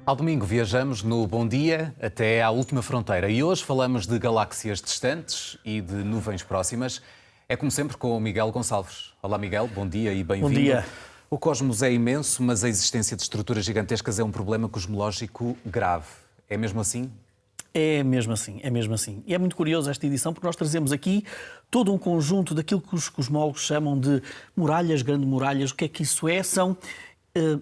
Ao domingo viajamos no Bom Dia até à última fronteira e hoje falamos de galáxias distantes e de nuvens próximas. É como sempre com o Miguel Gonçalves. Olá Miguel, bom dia e bem-vindo. Bom dia. O cosmos é imenso, mas a existência de estruturas gigantescas é um problema cosmológico grave. É mesmo assim? É mesmo assim, é mesmo assim. E é muito curioso esta edição porque nós trazemos aqui todo um conjunto daquilo que os cosmólogos chamam de muralhas, grandes muralhas. O que é que isso é? São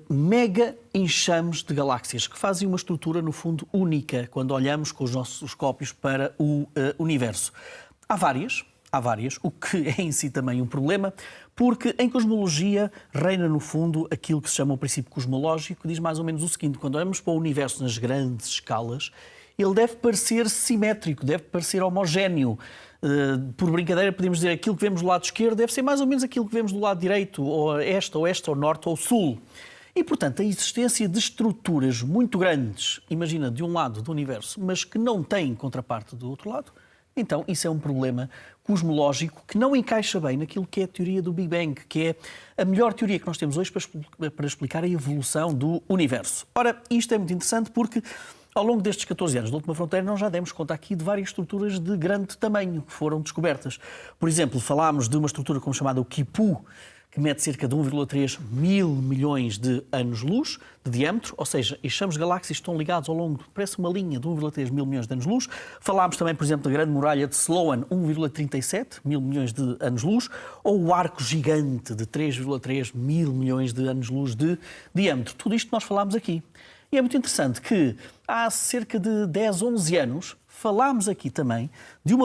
mega enxames de galáxias que fazem uma estrutura, no fundo, única quando olhamos com os nossos telescópios para o universo. Há várias, o que é em si também um problema, porque em cosmologia reina, no fundo, aquilo que se chama o princípio cosmológico, que diz mais ou menos o seguinte: quando olhamos para o universo nas grandes escalas, ele deve parecer simétrico, deve parecer homogéneo. Por brincadeira, podemos dizer que aquilo que vemos do lado esquerdo deve ser mais ou menos aquilo que vemos do lado direito, ou este, ou norte, ou sul. E, portanto, a existência de estruturas muito grandes, imagina, de um lado do universo, mas que não têm contraparte do outro lado, então isso é um problema cosmológico que não encaixa bem naquilo que é a teoria do Big Bang, que é a melhor teoria que nós temos hoje para explicar a evolução do universo. Ora, isto é muito interessante porque ao longo destes 14 anos da última fronteira, nós já demos conta aqui de várias estruturas de grande tamanho que foram descobertas. Por exemplo, falámos de uma estrutura como chamada o Quipu, que mede cerca de 1,3 mil milhões de anos-luz de diâmetro, ou seja, enxames de galáxias estão ligados ao longo, parece uma linha de 1,3 mil milhões de anos-luz. Falámos também, por exemplo, da grande muralha de Sloan, 1,37 mil milhões de anos-luz, ou o arco gigante de 3,3 mil milhões de anos-luz de diâmetro. Tudo isto nós falámos aqui. E é muito interessante que há cerca de 10, 11 anos falámos aqui também de uma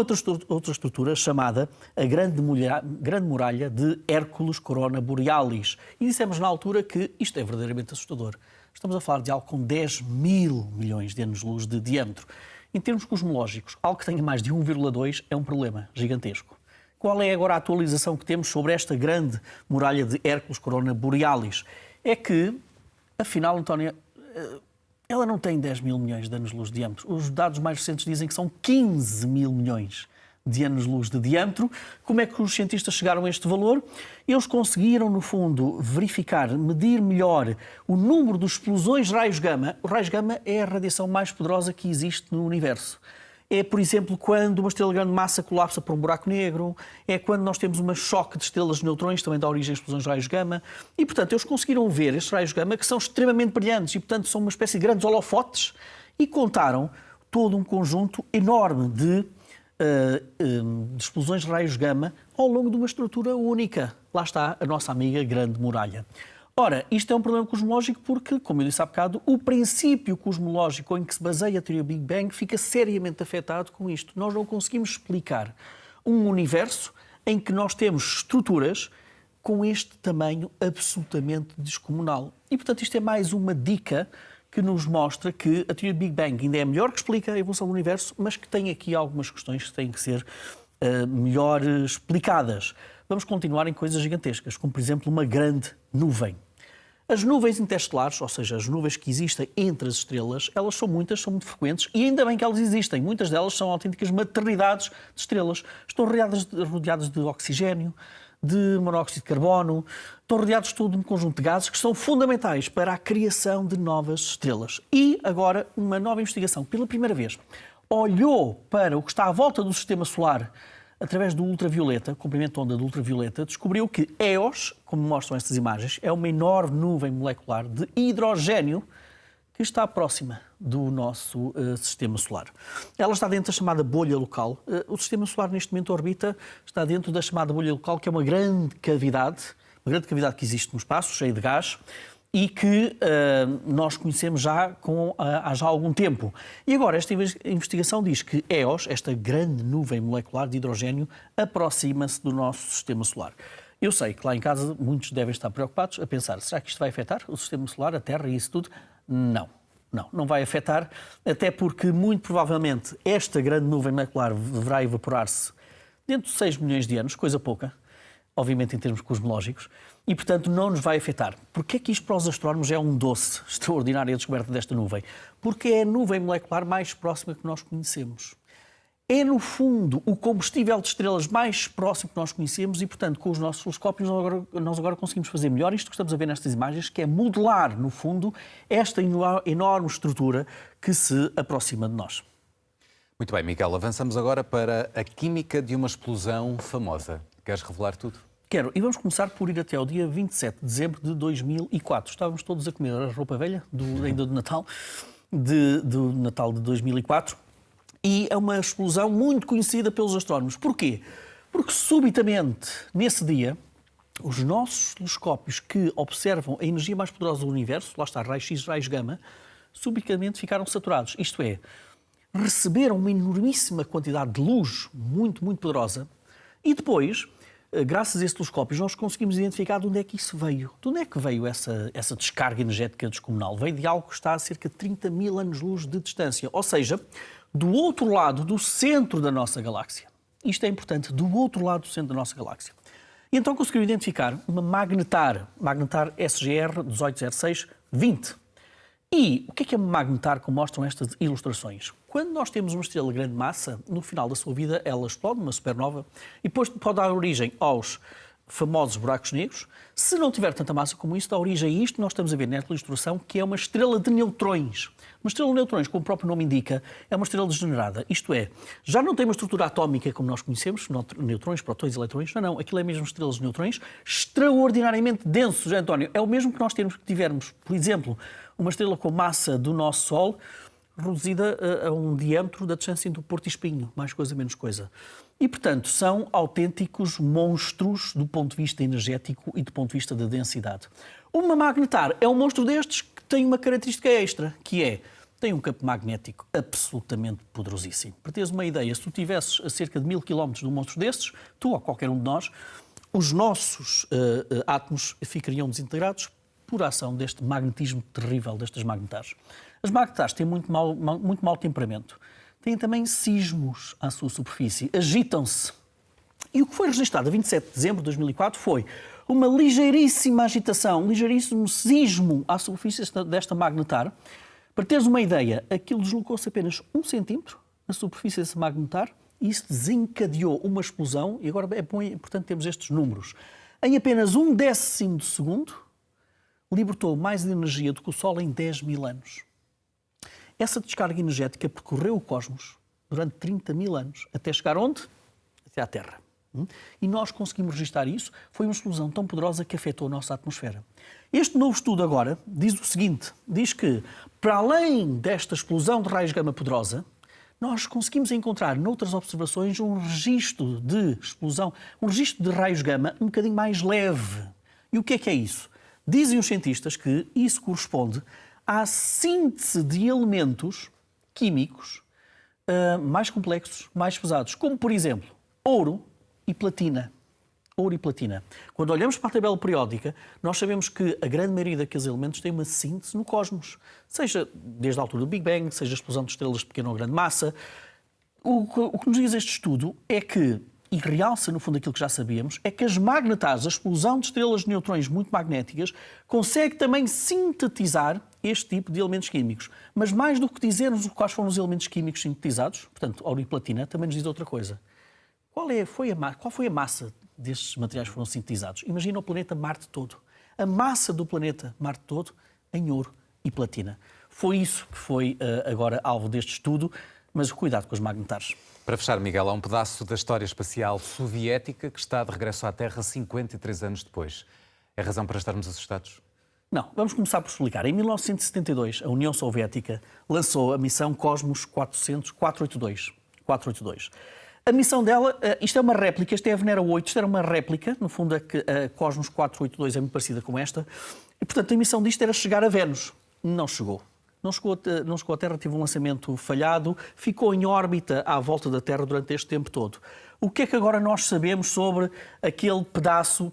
outra estrutura chamada a Grande Muralha de Hércules Corona Borealis. E dissemos na altura que isto é verdadeiramente assustador. Estamos a falar de algo com 10 mil milhões de anos-luz de diâmetro. Em termos cosmológicos, algo que tenha mais de 1,2 é um problema gigantesco. Qual é agora a atualização que temos sobre esta Grande Muralha de Hércules Corona Borealis? É que, afinal, António, ela não tem 10 mil milhões de anos-luz de diâmetro. Os dados mais recentes dizem que são 15 mil milhões de anos-luz de diâmetro. Como é que os cientistas chegaram a este valor? Eles conseguiram, no fundo, verificar, medir melhor o número de explosões de raios gama. O raios gama é a radiação mais poderosa que existe no universo. É, por exemplo, quando uma estrela de grande massa colapsa por um buraco negro, é quando nós temos um choque de estrelas de neutrões, também dá origem a explosões de raios gama. E, portanto, eles conseguiram ver estes raios gama que são extremamente brilhantes e, portanto, são uma espécie de grandes holofotes e contaram todo um conjunto enorme de explosões de raios gama ao longo de uma estrutura única. Lá está a nossa amiga Grande Muralha. Ora, isto é um problema cosmológico porque, como eu disse há bocado, o princípio cosmológico em que se baseia a teoria Big Bang fica seriamente afetado com isto. Nós não conseguimos explicar um universo em que nós temos estruturas com este tamanho absolutamente descomunal. E, portanto, isto é mais uma dica que nos mostra que a teoria Big Bang ainda é a melhor que explica a evolução do universo, mas que tem aqui algumas questões que têm que ser melhor explicadas. Vamos continuar em coisas gigantescas, como, por exemplo, uma grande nuvem. As nuvens interestelares, ou seja, as nuvens que existem entre as estrelas, elas são muitas, são muito frequentes e ainda bem que elas existem. Muitas delas são autênticas maternidades de estrelas. Estão rodeadas de oxigênio, de monóxido de carbono, estão rodeados de todo um conjunto de gases que são fundamentais para a criação de novas estrelas. E agora uma nova investigação, pela primeira vez, olhou para o que está à volta do sistema solar através do ultravioleta, comprimento de onda do ultravioleta, descobriu que Eos, como mostram estas imagens, é uma enorme nuvem molecular de hidrogénio que está próxima do nosso sistema solar. Ela está dentro da chamada bolha local. O sistema solar, neste momento, orbita, está dentro da chamada bolha local, que é uma grande cavidade que existe no espaço, cheia de gás, e que nós conhecemos há já algum tempo. E agora esta investigação diz que Eos, esta grande nuvem molecular de hidrogénio, aproxima-se do nosso sistema solar. Eu sei que lá em casa muitos devem estar preocupados a pensar, será que isto vai afetar o sistema solar, a Terra e isso tudo? Não vai afetar, até porque muito provavelmente esta grande nuvem molecular deverá evaporar-se dentro de 6 milhões de anos, coisa pouca, obviamente em termos cosmológicos, e, portanto, não nos vai afetar. Porquê é que isto para os astrónomos é um doce extraordinário a descoberta desta nuvem? Porque é a nuvem molecular mais próxima que nós conhecemos. é, no fundo, o combustível de estrelas mais próximo que nós conhecemos e, portanto, com os nossos telescópios nós agora conseguimos fazer melhor isto que estamos a ver nestas imagens, que é modelar, no fundo, esta enorme estrutura que se aproxima de nós. Muito bem, Miguel, avançamos agora para a química de uma explosão famosa. Queres revelar tudo? Quero, e vamos começar por ir até ao dia 27 de dezembro de 2004. Estávamos todos a comer a roupa velha, ainda do Natal, do Natal de 2004. E é uma explosão muito conhecida pelos astrónomos. Porquê? Porque subitamente, nesse dia, os nossos telescópios que observam a energia mais poderosa do universo, lá está, raios X, raios gama, subitamente ficaram saturados. Isto é, receberam uma enormíssima quantidade de luz, muito, muito poderosa, e depois, graças a esses telescópios, nós conseguimos identificar de onde é que isso veio. De onde é que veio essa descarga energética descomunal? Veio de algo que está a cerca de 30 mil anos-luz de distância, ou seja, do outro lado do centro da nossa galáxia. Isto é importante, do outro lado do centro da nossa galáxia. E então conseguiu identificar uma magnetar SGR 1806-20. E o que é uma magnetar, como mostram estas ilustrações? Quando nós temos uma estrela de grande massa, no final da sua vida ela explode, uma supernova, e depois pode dar origem aos famosos buracos negros. Se não tiver tanta massa como isso, dá origem a isto que nós estamos a ver nesta ilustração, que é uma estrela de neutrões. Uma estrela de neutrões, como o próprio nome indica, é uma estrela degenerada. Isto é, já não tem uma estrutura atómica como nós conhecemos, neutrões, protões, eletrões. Não, aquilo é mesmo estrelas de neutrões extraordinariamente densos, António. É o mesmo que nós tivermos, por exemplo, uma estrela com massa do nosso Sol, reduzida a um diâmetro da distância entre o Porto e Espinho, mais coisa, menos coisa. E, portanto, são autênticos monstros do ponto de vista energético e do ponto de vista da densidade. Uma magnetar é um monstro destes que tem uma característica extra, que é, tem um campo magnético absolutamente poderosíssimo. Para teres uma ideia, se tu estivesses a cerca de 1000 km de um monstro destes, tu ou qualquer um de nós, os nossos átomos ficariam desintegrados por ação deste magnetismo terrível destas magnetares. As magnetares têm muito mau temperamento. Têm também sismos à sua superfície, agitam-se. E o que foi registrado a 27 de dezembro de 2004 foi uma ligeiríssima agitação, um ligeiríssimo sismo à superfície desta magnetar. Para teres uma ideia, aquilo deslocou-se apenas 1 centímetro na superfície desse magnetar e isso desencadeou uma explosão, e agora é importante termos estes números. Em apenas 1/10 de segundo, libertou mais energia do que o Sol em 10 mil anos. Essa descarga energética percorreu o cosmos durante 30 mil anos, até chegar onde? Até à Terra. E nós conseguimos registrar isso. Foi uma explosão tão poderosa que afetou a nossa atmosfera. Este novo estudo agora diz o seguinte, diz que, para além desta explosão de raios gama poderosa, nós conseguimos encontrar noutras observações um registro de explosão, um registro de raios gama um bocadinho mais leve. E o que é isso? Dizem os cientistas que isso corresponde à síntese de elementos químicos mais complexos, mais pesados, como, por exemplo, ouro e platina. Ouro e platina. Quando olhamos para a tabela periódica, nós sabemos que a grande maioria daqueles elementos tem uma síntese no cosmos. Seja desde a altura do Big Bang, seja a explosão de estrelas de pequena ou grande massa. O que nos diz este estudo é que, e realça no fundo aquilo que já sabíamos, é que as magnetares, a explosão de estrelas de neutrões muito magnéticas, consegue também sintetizar este tipo de elementos químicos. Mas mais do que dizermos quais foram os elementos químicos sintetizados, portanto, ouro e platina, também nos diz outra coisa. Qual foi a massa destes materiais que foram sintetizados? Imagina o planeta Marte todo. A massa do planeta Marte todo em ouro e platina. Foi isso que foi agora alvo deste estudo, mas cuidado com as magnetares. Para fechar, Miguel, há um pedaço da história espacial soviética que está de regresso à Terra 53 anos depois. É razão para estarmos assustados? Não, vamos começar por explicar. Em 1972, a União Soviética lançou a missão Cosmos 482. A missão dela, isto é uma réplica, isto é a Venera 8, isto era uma réplica, no fundo a Cosmos 482 é muito parecida com esta, e portanto a missão disto era chegar a Vênus. Não chegou. Não chegou à Terra, teve um lançamento falhado, ficou em órbita à volta da Terra durante este tempo todo. O que é que agora nós sabemos sobre aquele pedaço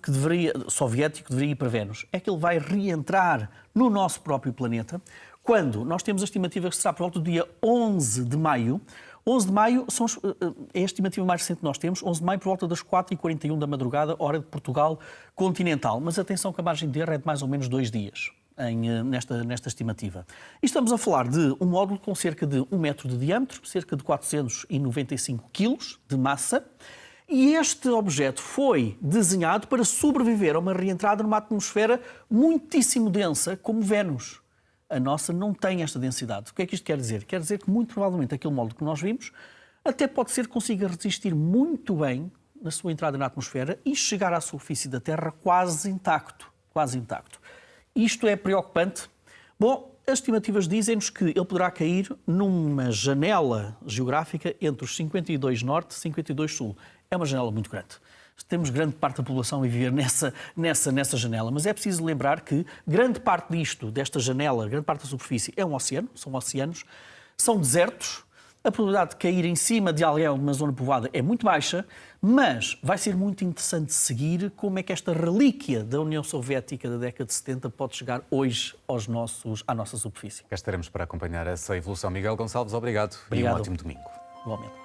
soviético que deveria ir para Vênus? É que ele vai reentrar no nosso próprio planeta, quando nós temos a estimativa que será por volta do dia 11 de maio. 11 de maio é a estimativa mais recente que nós temos, 11 de maio por volta das 4h41 da madrugada, hora de Portugal continental. Mas atenção que a margem de erro é de mais ou menos 2 dias. nesta estimativa. E estamos a falar de um módulo com cerca de 1 metro de diâmetro, cerca de 495 quilos de massa, e este objeto foi desenhado para sobreviver a uma reentrada numa atmosfera muitíssimo densa, como Vênus. A nossa não tem esta densidade. O que é que isto quer dizer? Quer dizer que, muito provavelmente, aquele módulo que nós vimos até pode ser que consiga resistir muito bem na sua entrada na atmosfera e chegar à superfície da Terra quase intacto. Quase intacto. Isto é preocupante? Bom, as estimativas dizem-nos que ele poderá cair numa janela geográfica entre os 52 Norte e 52 Sul. É uma janela muito grande. Temos grande parte da população a viver nessa janela, mas é preciso lembrar que grande parte desta janela, grande parte da superfície é um oceano, são oceanos, são desertos, a probabilidade de cair em cima de alguém numa zona povoada é muito baixa, mas vai ser muito interessante seguir como é que esta relíquia da União Soviética da década de 70 pode chegar hoje à nossa superfície. Cá estaremos para acompanhar essa evolução. Miguel Gonçalves, obrigado. E um ótimo domingo. Igualmente.